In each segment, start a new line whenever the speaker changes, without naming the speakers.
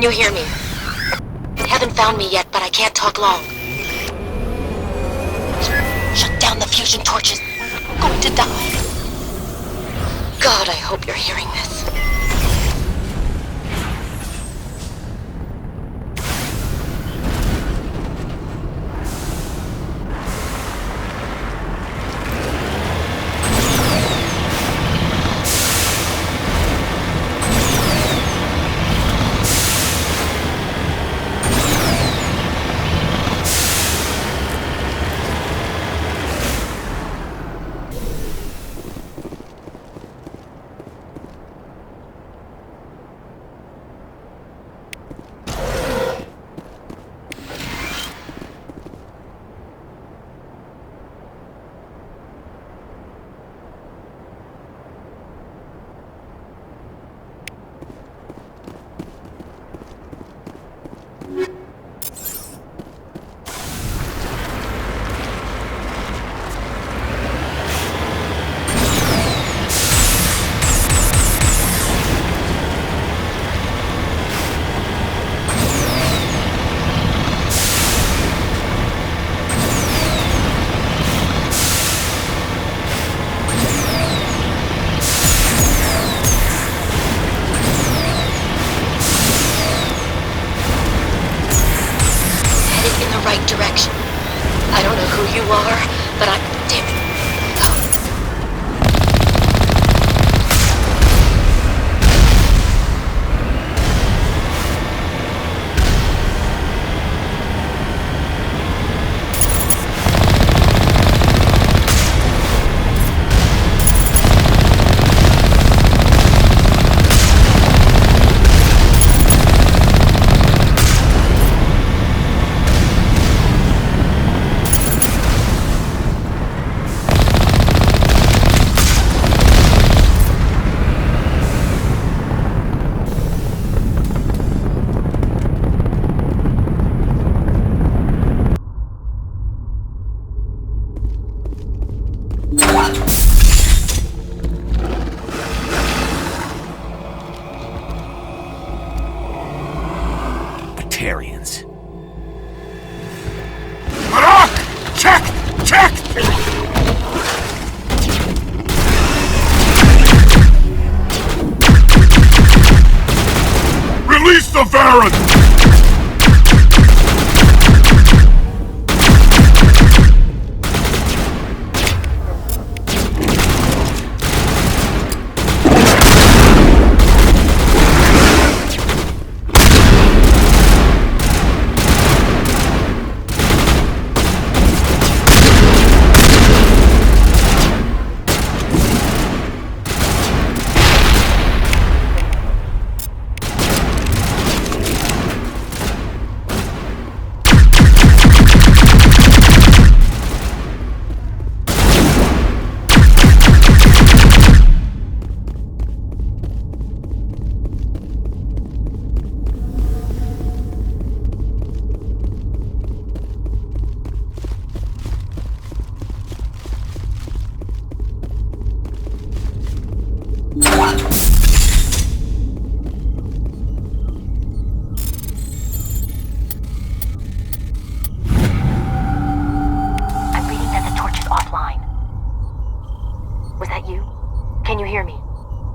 you hear me? Haven't found me yet, but I can't talk long. Shut down the fusion torches. I'm going to die. God, I hope you're hearing this. Direction. I don't know who you are, but damn it.
Batarians.
Check! Check! Release the Varren!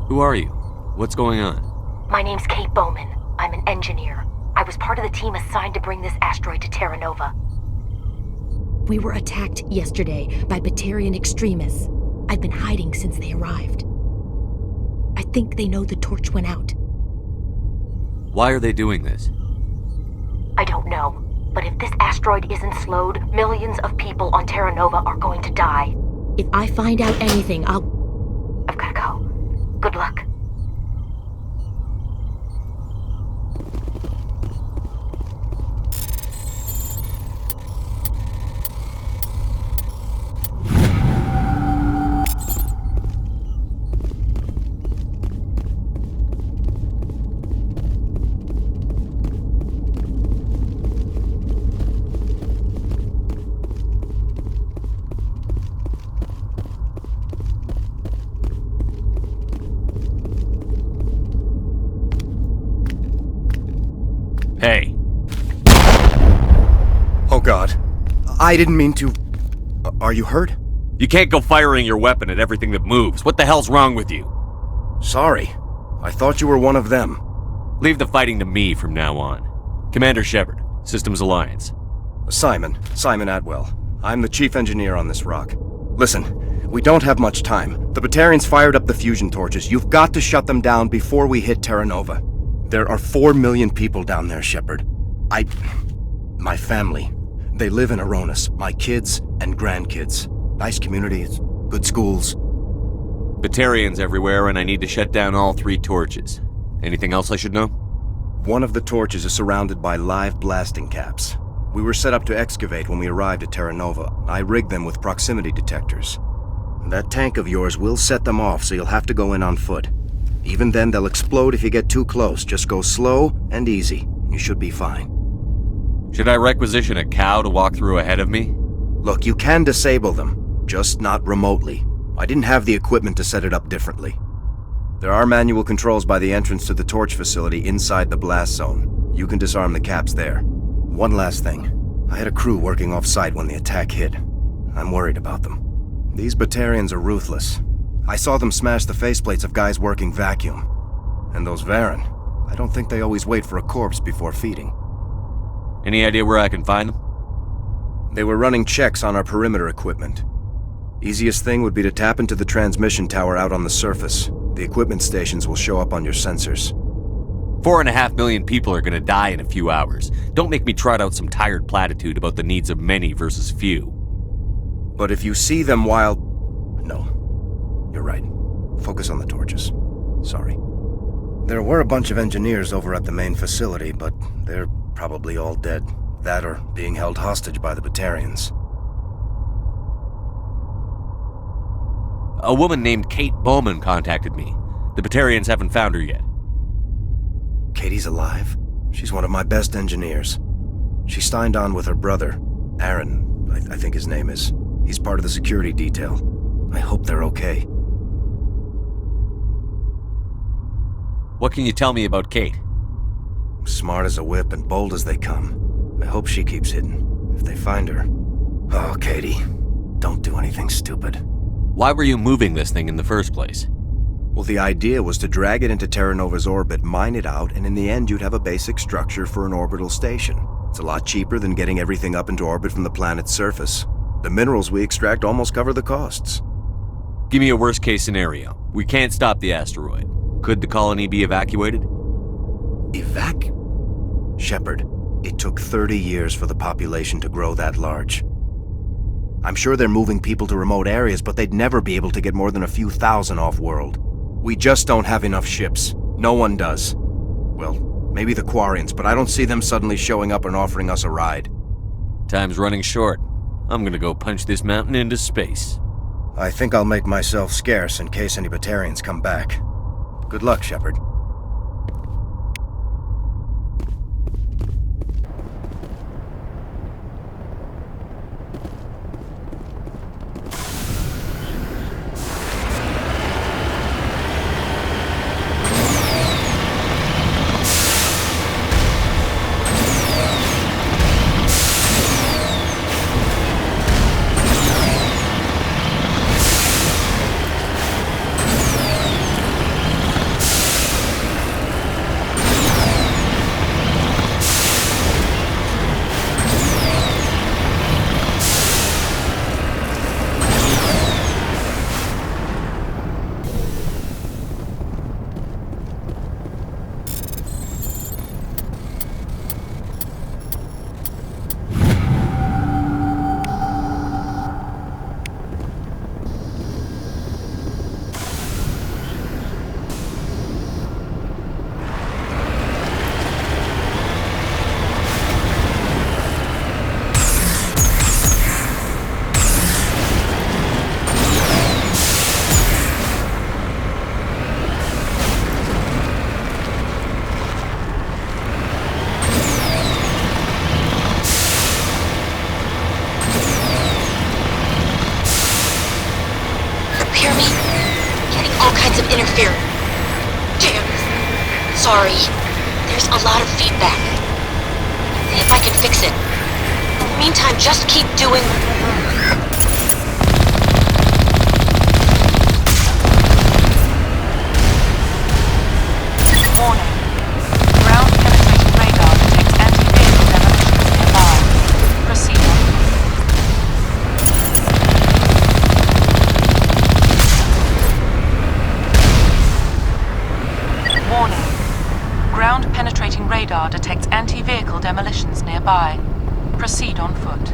Who are you? What's going on?
My name's Kate Bowman. I'm an engineer. I was part of the team assigned to bring this asteroid to Terra Nova.
We were attacked yesterday by batarian extremists. I've been hiding since they arrived. I think they know the torch went out.
Why are they doing this?
I don't know. But if this asteroid isn't slowed, millions of people on Terra Nova are going to die.
If I find out anything, I've
gotta go. Good luck.
God. I didn't mean to... Are you hurt?
You can't go firing your weapon at everything that moves. What the hell's wrong with you?
Sorry. I thought you were one of them.
Leave the fighting to me from now on. Commander Shepard, Systems Alliance.
Simon Atwell. I'm the chief engineer on this rock. Listen, we don't have much time. The Batarians fired up the fusion torches. You've got to shut them down before we hit Terra Nova. There are 4 million people down there, Shepard. My family. They live in Aronis. My kids and grandkids. Nice communities, good schools.
Batarians everywhere, and I need to shut down all 3 torches. Anything else I should know?
One of the torches is surrounded by live blasting caps. We were set up to excavate when we arrived at Terra Nova. I rigged them with proximity detectors. That tank of yours will set them off, so you'll have to go in on foot. Even then, they'll explode if you get too close. Just go slow and easy. You should be fine.
Should I requisition a cow to walk through ahead of me?
Look, you can disable them, just not remotely. I didn't have the equipment to set it up differently. There are manual controls by the entrance to the torch facility inside the blast zone. You can disarm the caps there. One last thing. I had a crew working off-site when the attack hit. I'm worried about them. These Batarians are ruthless. I saw them smash the faceplates of guys working vacuum. And those Varen, I don't think they always wait for a corpse before feeding.
Any idea where I can find them?
They were running checks on our perimeter equipment. Easiest thing would be to tap into the transmission tower out on the surface. The equipment stations will show up on your sensors.
4.5 million people are gonna die in a few hours. Don't make me trot out some tired platitude about the needs of many versus few.
But if you see them while... No. You're right. Focus on the torches. Sorry. There were a bunch of engineers over at the main facility, but they're probably all dead. That or being held hostage by the Batarians.
A woman named Kate Bowman contacted me. The Batarians haven't found her yet.
Katie's alive? She's one of my best engineers. She signed on with her brother, Aaron, I think his name is. He's part of the security detail. I hope they're okay.
What can you tell me about Kate?
Smart as a whip and bold as they come. I hope she keeps hidden. If they find her... Oh, Katie, don't do anything stupid.
Why were you moving this thing in the first place?
Well, the idea was to drag it into Terra Nova's orbit, mine it out, and in the end you'd have a basic structure for an orbital station. It's a lot cheaper than getting everything up into orbit from the planet's surface. The minerals we extract almost cover the costs.
Give me a worst-case scenario. We can't stop the asteroid. Could the colony be evacuated?
Shepard, it took 30 years for the population to grow that large. I'm sure they're moving people to remote areas, but they'd never be able to get more than a few thousand off-world. We just don't have enough ships. No one does. Well, maybe the Quarians, but I don't see them suddenly showing up and offering us a ride.
Time's running short. I'm gonna go punch this mountain into space.
I think I'll make myself scarce in case any Batarians come back. Good luck, Shepard.
interfering. Damn. Sorry. There's a lot of feedback. See if I can fix it. meantime, just keep doing...
Warning. Ground penetrating radar detects anti-vehicle demolitions nearby. Proceed on. Warning. Ground penetrating radar detects anti-vehicle demolitions nearby. Proceed on foot.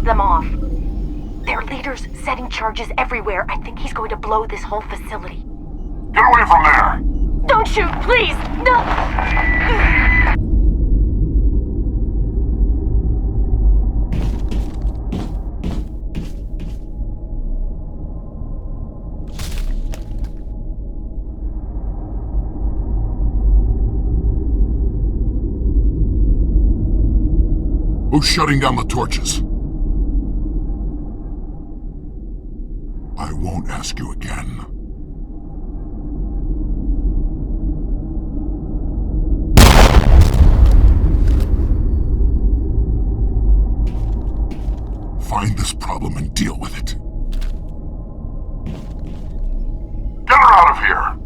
them off. Their leader's setting charges everywhere. I think he's going to blow this whole facility.
Get away from there!
Don't shoot, please! No!
Who's shutting down the torches? I won't ask you again. Find this problem and deal with it. Get her out of here!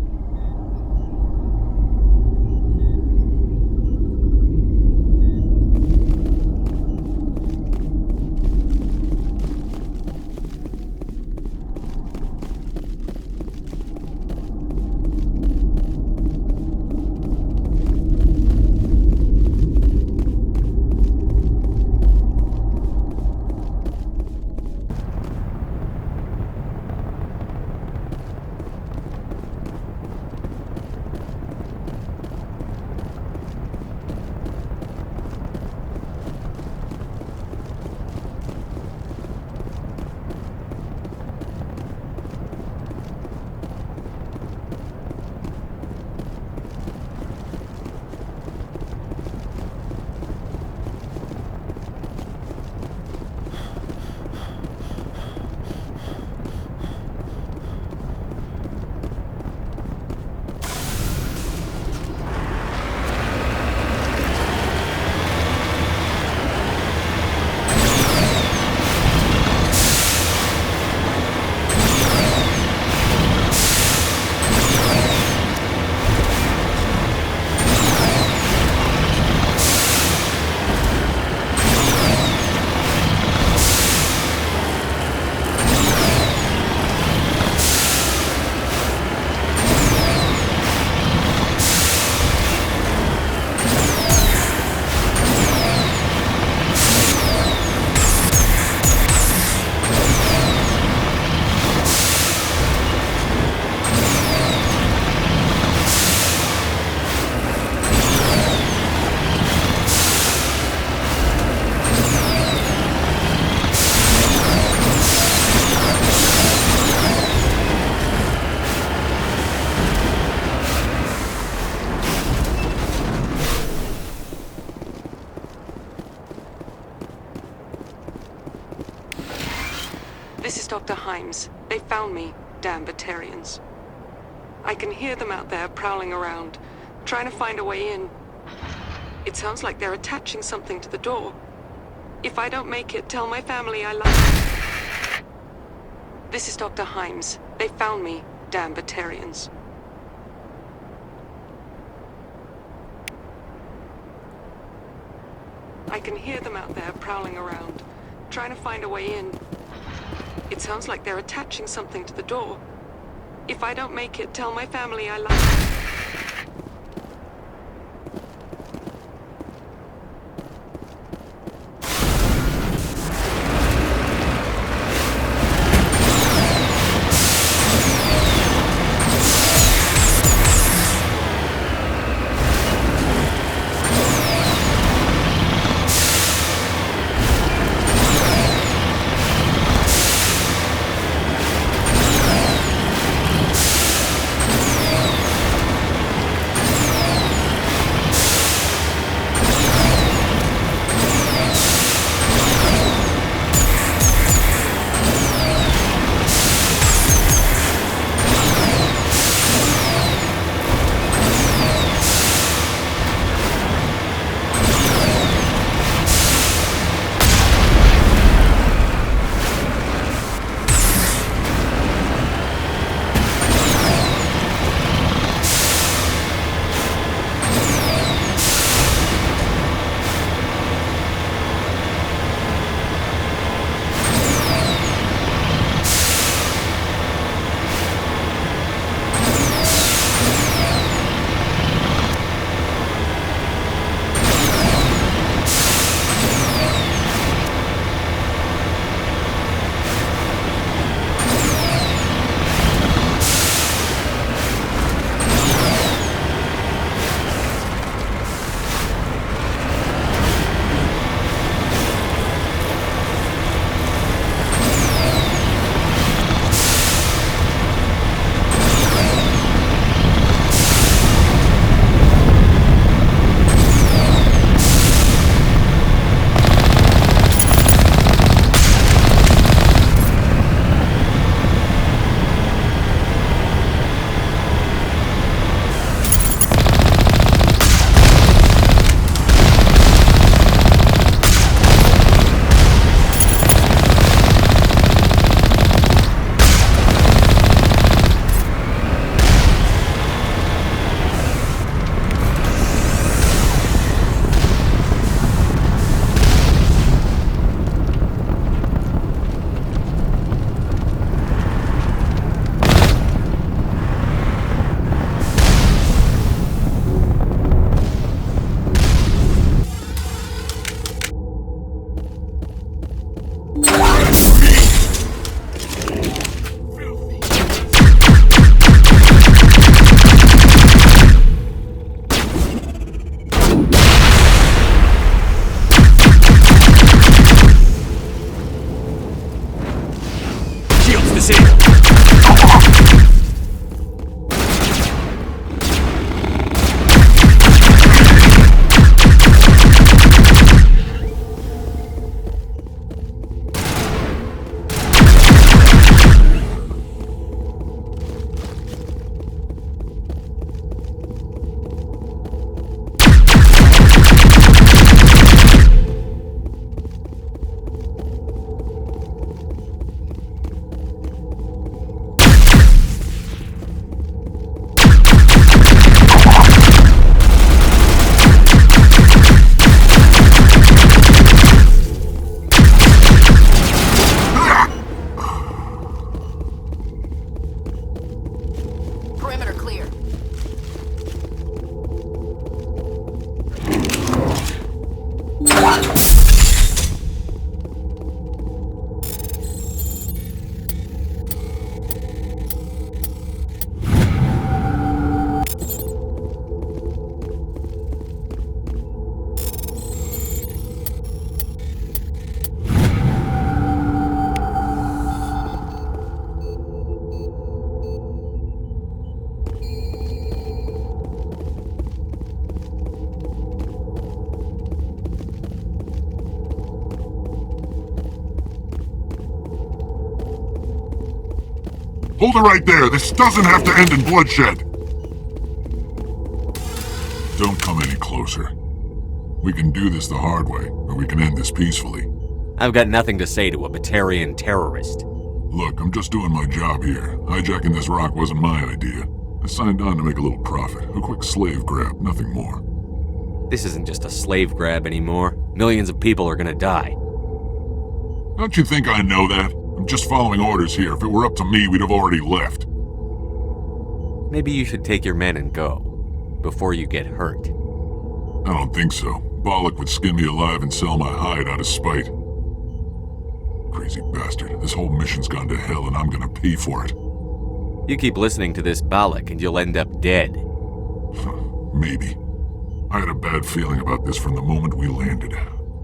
This is Dr. Himes. They found me, damn batarians. I can hear them out there prowling around, trying to find a way in. It sounds like they're attaching something to the door. If I don't make it, tell my family I love. This is Dr. Himes. They found me, damn batarians. I can hear them out there prowling around, trying to find a way in. It sounds like they're attaching something to the door. If I don't make it, tell my family I love.
Hold it right there. This doesn't have to end in bloodshed. Don't come any closer. We can do this the hard way, or we can end this peacefully.
I've got nothing to say to a batarian terrorist.
Look, I'm just doing my job here. Hijacking this rock wasn't my idea. I signed on to make a little profit. A quick slave grab, nothing more.
This isn't just a slave grab anymore. Millions of people are gonna die.
Don't you think I know that? I'm just following orders here. If it were up to me, we'd have already left.
Maybe you should take your men and go, before you get hurt.
I don't think so. Bollock would skin me alive and sell my hide out of spite. Crazy bastard. This whole mission's gone to hell and I'm gonna pay for it.
You keep listening to this Balak and you'll end up dead.
Maybe. I had a bad feeling about this from the moment we landed.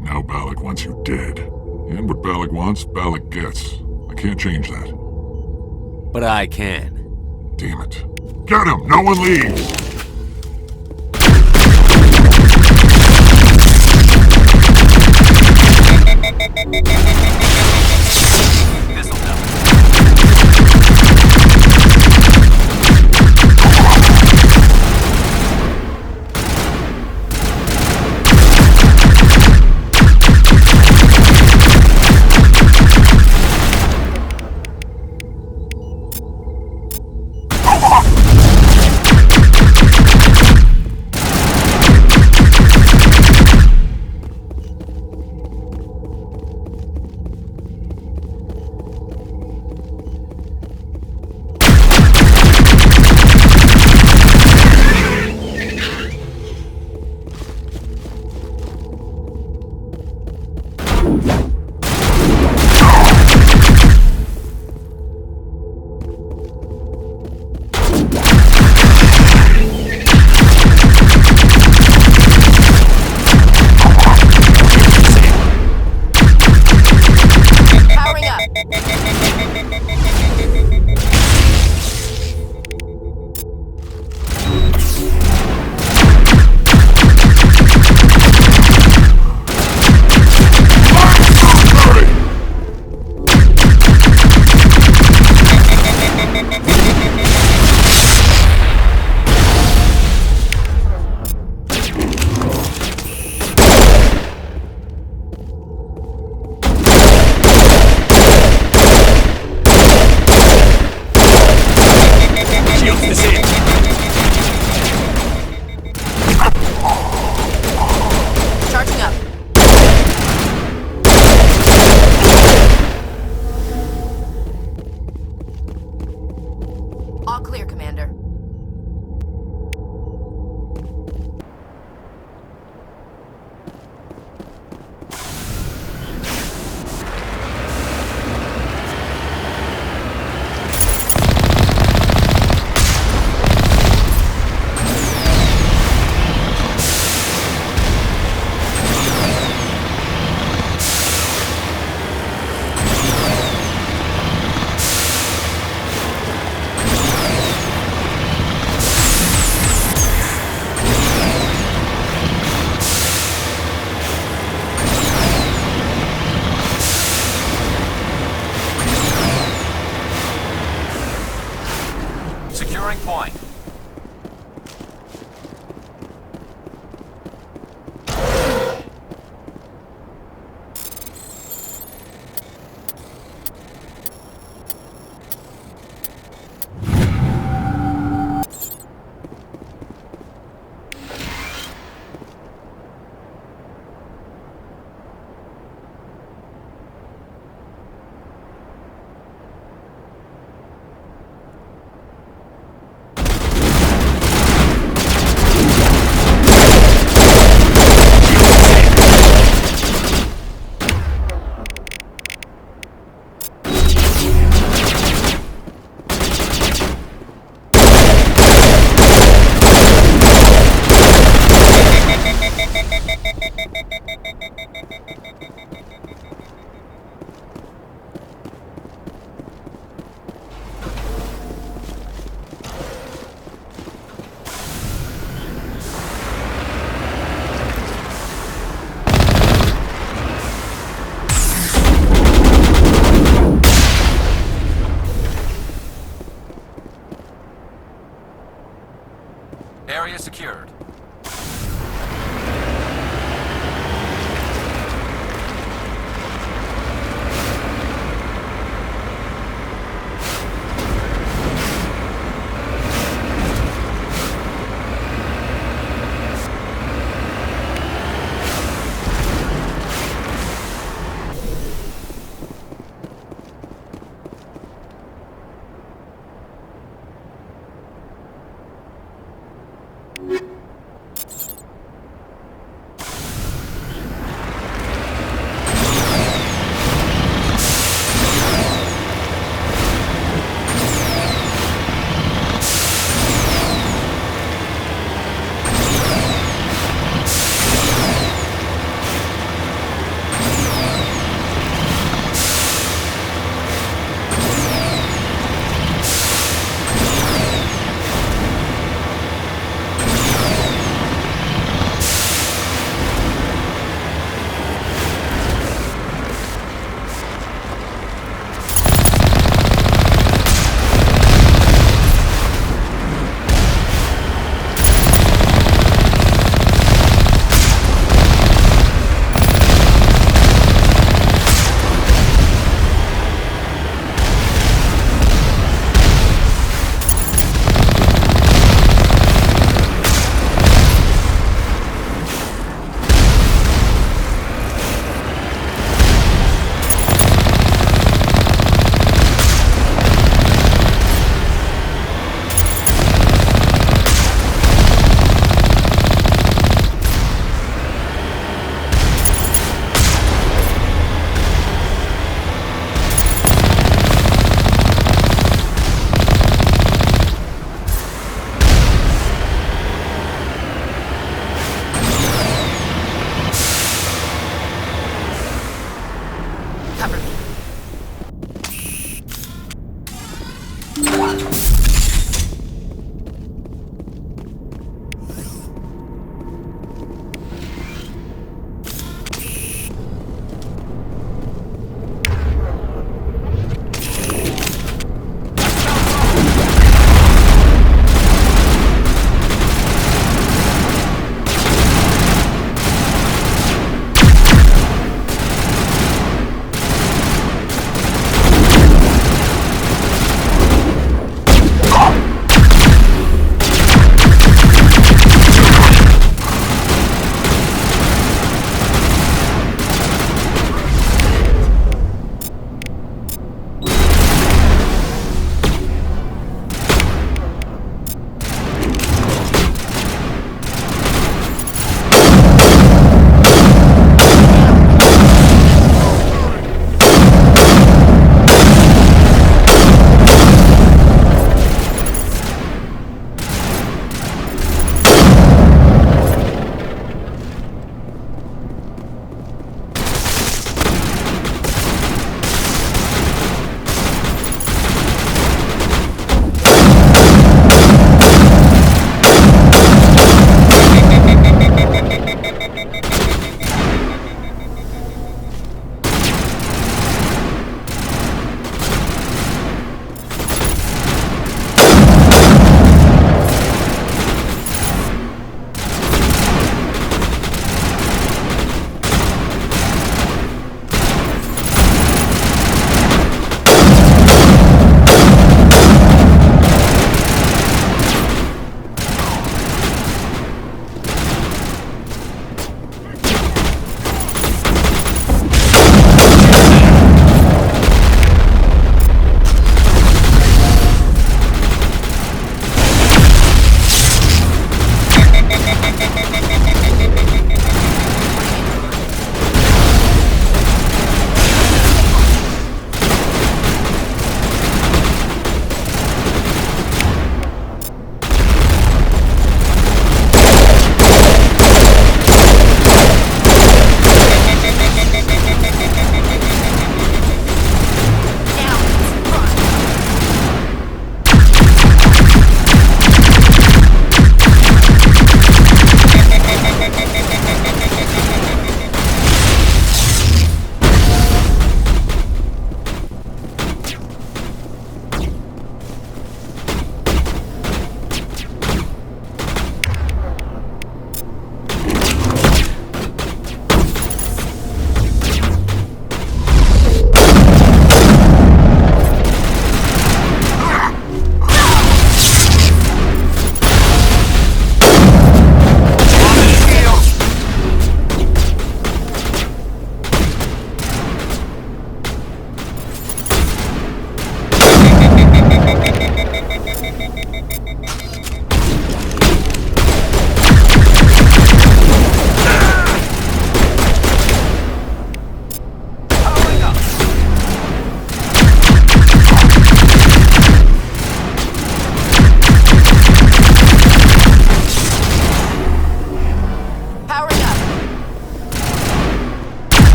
Now Balak wants you dead. And what Balak wants, Balak gets. I can't change that.
But I can.
Damn it. Get him! No one leaves!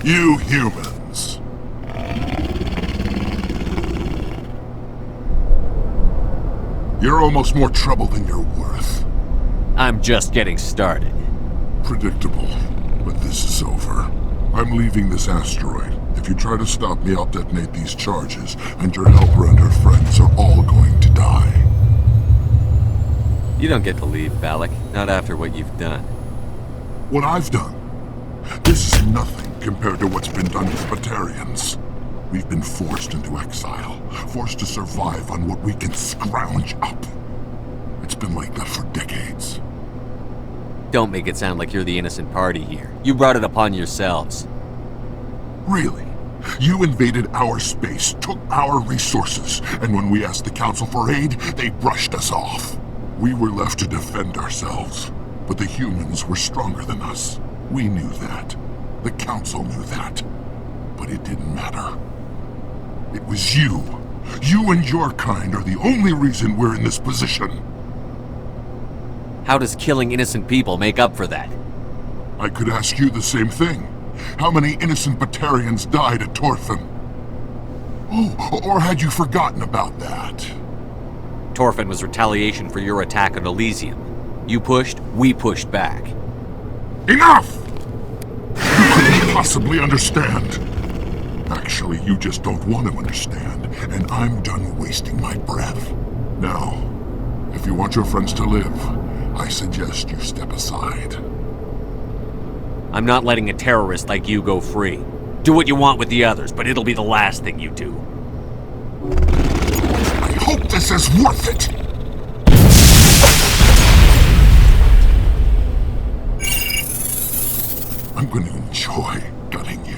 You humans. You're almost more trouble than you're worth.
I'm just getting started.
Predictable, but this is over. I'm leaving this asteroid. If you try to stop me, I'll detonate these charges, and your helper and her friends are all going to die.
You don't get to leave, Balak. Not after what you've done.
What I've done? This is nothing compared to what's been done to the batarians. We've been forced into exile, forced to survive on what we can scrounge up. It's been like that for decades.
Don't make it sound like you're the innocent party here. You brought it upon yourselves.
Really? You invaded our space, took our resources, and when we asked the Council for aid, they brushed us off. We were left to defend ourselves, but the humans were stronger than us. We knew that. The Council knew that. But it didn't matter. It was you. You and your kind are the only reason we're in this position.
How does killing innocent people make up for that?
I could ask you the same thing. How many innocent batarians died at Torfan? Oh, or had you forgotten about that?
Torfan was retaliation for your attack on Elysium. You pushed, we pushed back.
Enough! You couldn't possibly understand. Actually, you just don't want to understand, and I'm done wasting my breath. Now, if you want your friends to live, I suggest you step aside.
I'm not letting a terrorist like you go free. Do what you want with the others, but it'll be the last thing you do.
I hope this is worth it! I'm going to enjoy gutting you.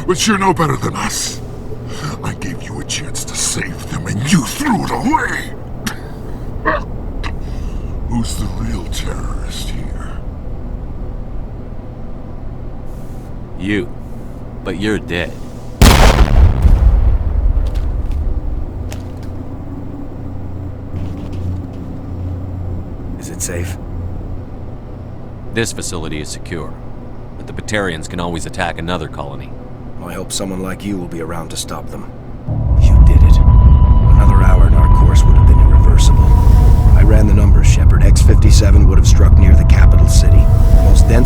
But you're no better than us. I gave you a chance to save them, and you threw it away! Who's the real terrorist here?
You. But you're dead.
Is it safe?
This facility is secure, but the batarians can always attack another colony.
I hope someone like you will be around to stop them. You did it.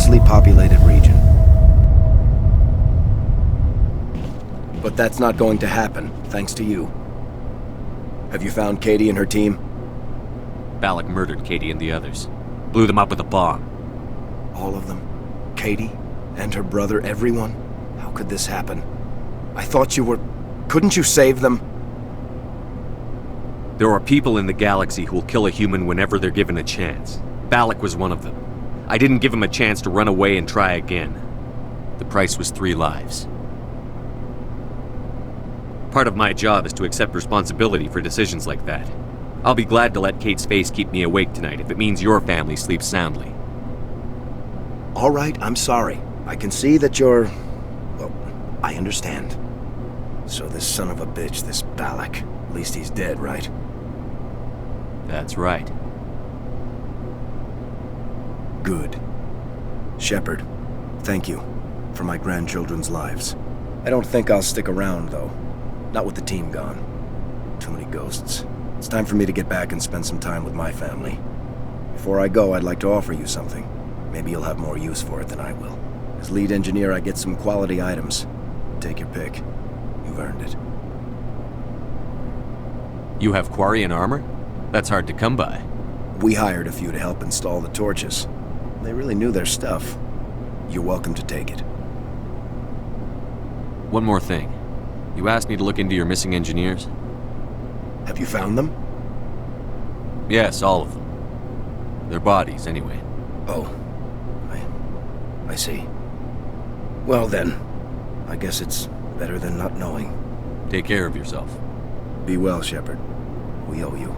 densely populated region. But that's not going to happen, thanks to you. Have you found Katie and her team?
Balak murdered Katie and the others. Blew them up with a bomb.
All of them? Katie? And her brother, everyone? How could this happen? I thought you were... Couldn't you save them?
There are people in the galaxy who will kill a human whenever they're given a chance. Balak was one of them. I didn't give him a chance to run away and try again. The price was 3 lives. Part of my job is to accept responsibility for decisions like that. I'll be glad to let Kate's face keep me awake tonight if it means your family sleeps soundly.
All right, I'm sorry. I can see that you're... Well, I understand. So this son of a bitch, this Balak, at least he's dead, right?
That's right.
Good. Shepard, thank you for my grandchildren's lives. I don't think I'll stick around, though. Not with the team gone. Too many ghosts. It's time for me to get back and spend some time with my family. Before I go, I'd like to offer you something. Maybe you'll have more use for it than I will. As lead engineer, I get some quality items. Take your pick. You've earned it.
You have Quarian armor? That's hard to come by.
We hired a few to help install the torches. They really knew their stuff. You're welcome to take it.
One more thing. You asked me to look into your missing engineers?
Have you found them?
Yes, all of them. Their bodies, anyway.
Oh. I see. Well then, I guess it's better than not knowing.
Take care of yourself.
Be well, Shepard. We owe you.